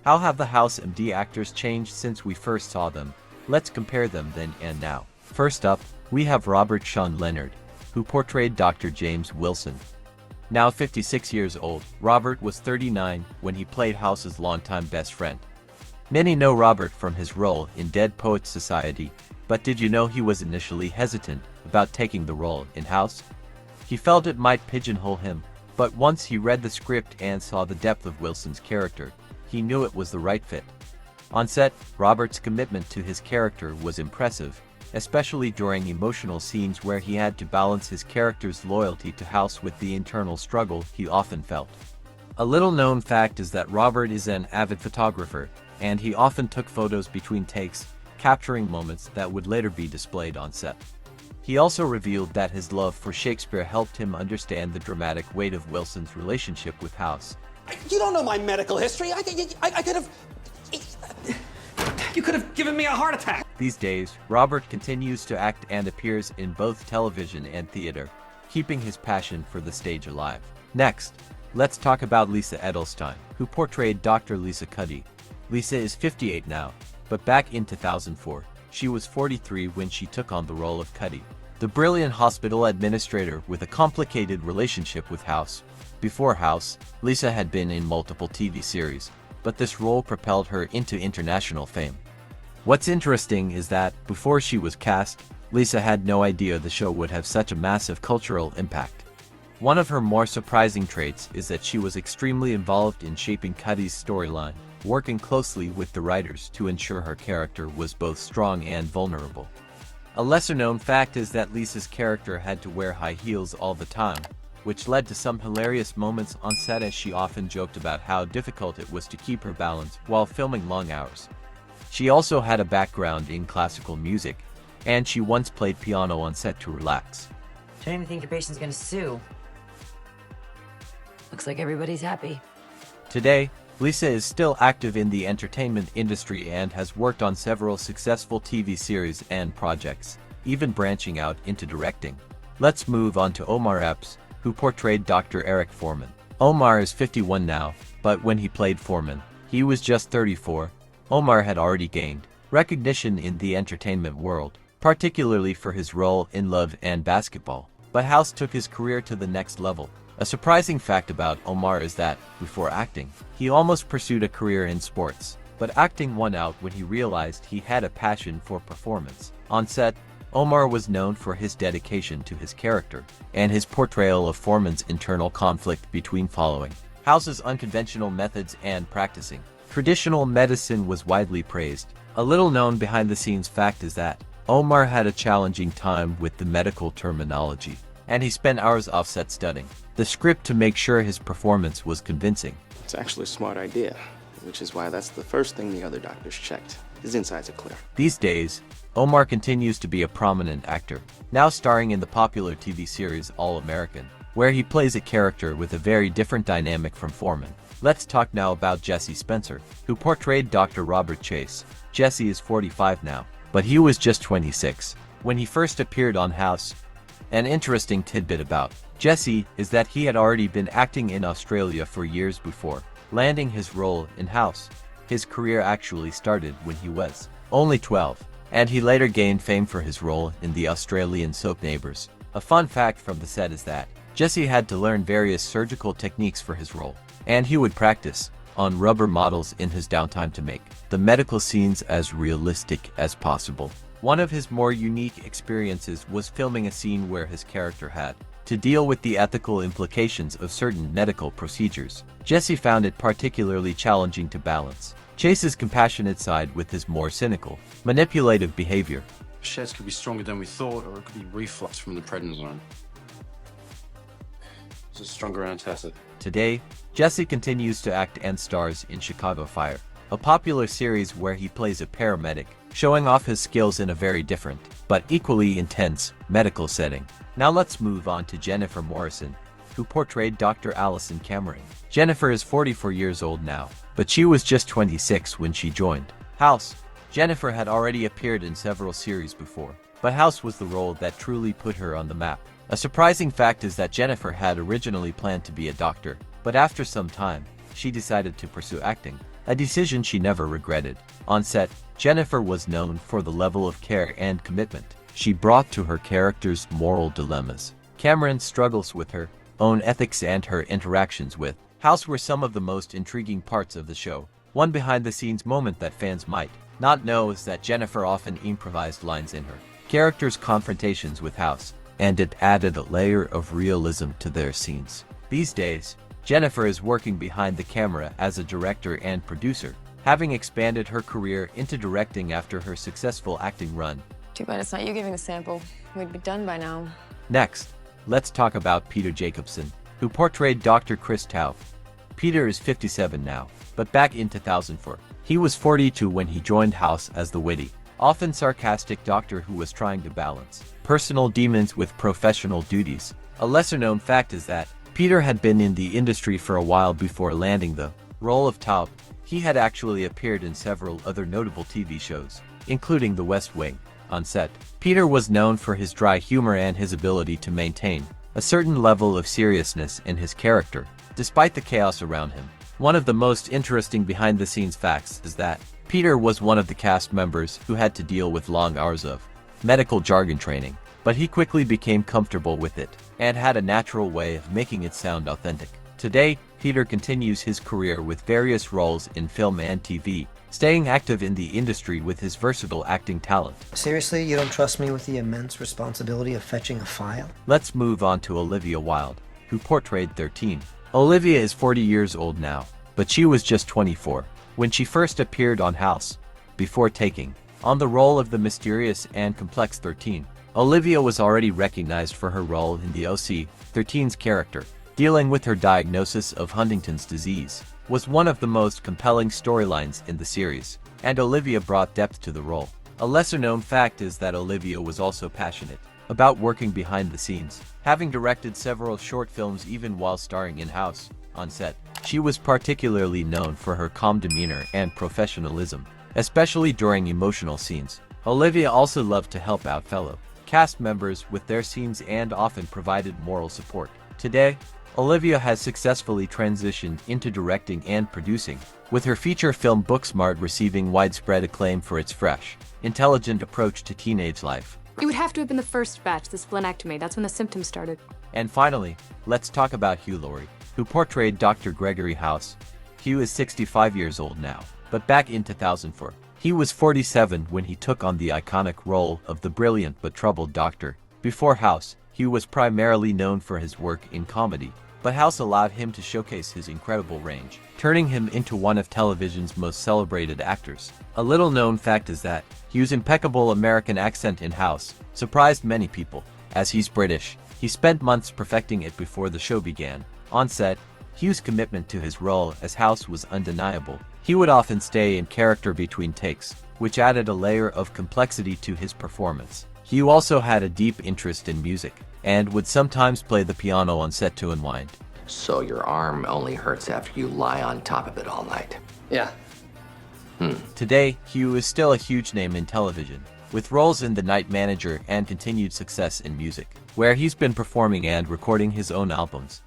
How have the House M.D. actors changed since we first saw them? Let's compare them then and now. First up, we have Robert Sean Leonard, who portrayed Dr. James Wilson. Now 56 years old, Robert was 39 when he played House's longtime best friend. Many know Robert from his role in Dead Poets Society, but did you know he was initially hesitant about taking the role in House? He felt it might pigeonhole him, but once he read the script and saw the depth of Wilson's character, he knew it was the right fit. On set, Robert's commitment to his character was impressive, especially during emotional scenes where he had to balance his character's loyalty to House with the internal struggle he often felt. A little-known fact is that Robert is an avid photographer, and he often took photos between takes, capturing moments that would later be displayed on set. He also revealed that his love for Shakespeare helped him understand the dramatic weight of Wilson's relationship with House. You don't know my medical history. I could have... You could have given me a heart attack. These days, Robert continues to act and appears in both television and theater, keeping his passion for the stage alive. Next, let's talk about Lisa Edelstein, who portrayed Dr. Lisa Cuddy. Lisa is 58 now, but back in 2004, she was 43 when she took on the role of Cuddy, the brilliant hospital administrator with a complicated relationship with House. Before House, Lisa had been in multiple TV series, but this role propelled her into international fame. What's interesting is that, before she was cast, Lisa had no idea the show would have such a massive cultural impact. One of her more surprising traits is that she was extremely involved in shaping Cuddy's storyline, working closely with the writers to ensure her character was both strong and vulnerable. A lesser-known fact is that Lisa's character had to wear high heels all the time, which led to some hilarious moments on set, as she often joked about how difficult it was to keep her balance while filming long hours. She also had a background in classical music, and she once played piano on set to relax. Don't even think your patient's gonna sue. Looks like everybody's happy. Today, Lisa is still active in the entertainment industry and has worked on several successful TV series and projects, even branching out into directing. Let's move on to Omar Epps, who portrayed Dr. Eric Foreman. Omar is 51 now, but when he played Foreman, he was just 34. Omar had already gained recognition in the entertainment world, particularly for his role in Love and Basketball. But House took his career to the next level. A surprising fact about Omar is that, before acting, he almost pursued a career in sports, but acting won out when he realized he had a passion for performance. On set, Omar was known for his dedication to his character, and his portrayal of Foreman's internal conflict between following House's unconventional methods and practicing traditional medicine was widely praised. A little-known behind-the-scenes fact is that Omar had a challenging time with the medical terminology, and he spent hours off-set studying the script to make sure his performance was convincing. It's actually a smart idea, which is why that's the first thing the other doctors checked. His insides are clear. These days, Omar continues to be a prominent actor, now starring in the popular TV series All-American, where he plays a character with a very different dynamic from Foreman. Let's talk now about Jesse Spencer, who portrayed Dr. Robert Chase. Jesse is 45 now, but he was just 26 when he first appeared on House. An interesting tidbit about Jesse is that he had already been acting in Australia for years before landing his role in House. His career actually started when he was only 12, and he later gained fame for his role in the Australian soap Neighbours. A fun fact from the set is that Jesse had to learn various surgical techniques for his role, and he would practice on rubber models in his downtime to make the medical scenes as realistic as possible. One of his more unique experiences was filming a scene where his character had to deal with the ethical implications of certain medical procedures. Jesse found it particularly challenging to balance Chase's compassionate side with his more cynical, manipulative behavior. Sheds could be stronger than we thought, or it could be reflux from the prednisone. It's a stronger antacid. Today, Jesse continues to act and stars in Chicago Fire, a popular series where he plays a paramedic, showing off his skills in a very different, but equally intense, medical setting. Now let's move on to Jennifer Morrison, who portrayed Dr. Allison Cameron. Jennifer is 44 years old now, but she was just 26 when she joined House. Jennifer had already appeared in several series before, but House was the role that truly put her on the map. A surprising fact is that Jennifer had originally planned to be a doctor, but after some time, she decided to pursue acting. a decision she never regretted. On set, Jennifer was known for the level of care and commitment she brought to her character's moral dilemmas. Cameron's struggles with her own ethics and her interactions with House were some of the most intriguing parts of the show. One behind-the-scenes moment that fans might not know is that Jennifer often improvised lines in her character's confrontations with House, and it added a layer of realism to their scenes. These days, Jennifer is working behind the camera as a director and producer, having expanded her career into directing after her successful acting run. Too bad it's not you giving the sample. We'd be done by now. Next, let's talk about Peter Jacobson, who portrayed Dr. Chris Tauf. Peter is 57 now, but back in 2004, he was 42 when he joined House as the witty, often sarcastic doctor who was trying to balance personal demons with professional duties. A lesser-known fact is that Peter had been in the industry for a while before landing the role of Taub. He had actually appeared in several other notable TV shows, including The West Wing. On set, Peter was known for his dry humor and his ability to maintain a certain level of seriousness in his character, despite the chaos around him. One of the most interesting behind-the-scenes facts is that Peter was one of the cast members who had to deal with long hours of medical jargon training, but he quickly became comfortable with it and had a natural way of making it sound authentic. Today, Peter continues his career with various roles in film and TV, staying active in the industry with his versatile acting talent. Seriously, you don't trust me with the immense responsibility of fetching a file? Let's move on to Olivia Wilde, who portrayed 13. Olivia is 40 years old now, but she was just 24 when she first appeared on House. Before taking on the role of the mysterious and complex 13, Olivia was already recognized for her role in the OC. 13's character, dealing with her diagnosis of Huntington's disease, was one of the most compelling storylines in the series, and Olivia brought depth to the role. A lesser-known fact is that Olivia was also passionate about working behind the scenes, having directed several short films even while starring in House. On set, she was particularly known for her calm demeanor and professionalism, especially during emotional scenes. Olivia also loved to help out fellow cast members with their scenes and often provided moral support. Today, Olivia has successfully transitioned into directing and producing, with her feature film Booksmart receiving widespread acclaim for its fresh, intelligent approach to teenage life. It would have to have been the first batch, the splenectomy. That's when the symptoms started. And finally, let's talk about Hugh Laurie, who portrayed Dr. Gregory House. Hugh is 65 years old now, but back in 2004, he was 47 when he took on the iconic role of the brilliant but troubled doctor. Before House, Hugh was primarily known for his work in comedy, but House allowed him to showcase his incredible range, turning him into one of television's most celebrated actors. A little-known fact is that Hugh's impeccable American accent in House surprised many people. As he's British, he spent months perfecting it before the show began. On set, Hugh's commitment to his role as House was undeniable. He would often stay in character between takes, which added a layer of complexity to his performance. Hugh also had a deep interest in music, and would sometimes play the piano on set to unwind. So your arm only hurts after you lie on top of it all night. Yeah. Today, Hugh is still a huge name in television, with roles in The Night Manager and continued success in music, where he's been performing and recording his own albums.